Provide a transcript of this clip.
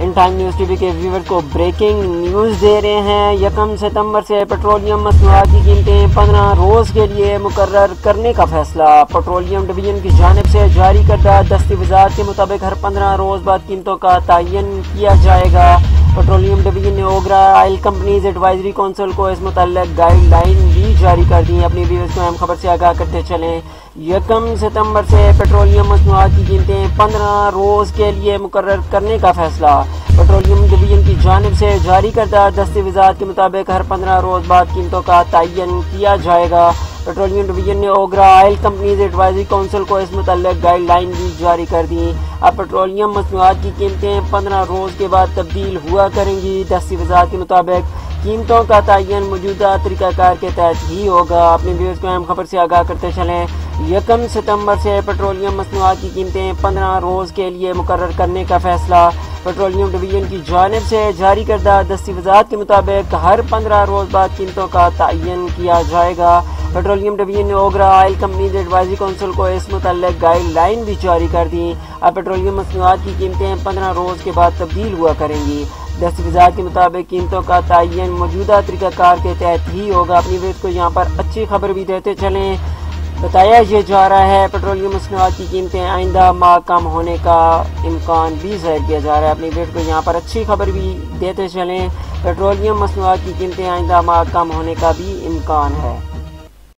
In time news T V کے ویور کو breaking news دے رہے ہیں۔ 1 ستمبر سے پیٹرولیم مصنوعات کی قیمتیں 15 روز کے لیے مقرر کرنے کا فیصلہ۔ پیٹرولیم ڈویژن کی جانب سے جاری کردہ دستاویزات کے مطابق ہر 15 روز بعد قیمتوں کا تعین کیا جائے گا۔ پیٹرولیم ڈویژن نے OGRA oil companies advisory council کو اس متعلق گائیڈ لائن بھی جاری کر دی۔ اپنی ویورز کو اہم خبر سے آگاہ کرتے چلیں۔ 1 ستمبر سے پیٹرولیم مصنوعات کی قیمتیں 15 روز کے لیے مقرر کرنے کا فیصلہ۔ پیٹرولیم ڈویژن کی جانب سے جاری کردہ دستاویزات کے مطابق ہر 15 روز بعد قیمتوں کا تعین کیا جائے گا۔ پیٹرولیم ڈویژن نے OGRA oil companies advisory council کو اس متعلق گائیڈ لائن بھی جاری کر دی۔ اب پیٹرولیم مصنوعات کی قیمتیں 15 روز کے بعد تبدیل ہوا کریں گی۔ دستاویزات کے مطابق قیمتوں کا تعین موجودہ طریقہ کار کے تحت ہی ہوگا۔ اپنے ویورز کو اہم خبر سے آگاہ کرتے چلیں۔ 1 ستمبر سے پیٹرولیم مصنوعات کی قیمتیں 15 روز کے لیے مقرر کرنے کا فیصلہ۔ پیٹرولیم ڈویژن کی جانب سے جاری کردہ دستاویزات کے مطابق ہر 15 روز بعد قیمتوں کا تعین کیا جائے گا۔ پیٹرولیم ڈویژن نے OGRA oil companies advisory council کو اس متعلق گائیڈ لائن بھی جاری کر دی۔ اب پیٹرولیم مصنوعات کی قیمتیں 15 روز کے بعد تبدیل ہوا کریں گی۔ دستاویزات کے مطابق قیمتوں کا تعین موجودہ طریقہ کار کے تحت ہی ہوگا۔ اپنی ویورز کو یہاں پر اچھی خبر بھی دیتے چلیں۔ بتایا یہ جا رہا ہے پیٹرولیم مصنوعات کی قیمتیں آئندہ ماہ کم ہونے کا امکان بھی ظاہر کیا جا رہا ہے۔ اپنی ویورز کو یہاں پر اچھی خبر بھی دیتے چلیں۔ پیٹرولیم مصنوعات کی قیمتیں آئندہ ماہ کم ہونے کا بھی امکان ہے۔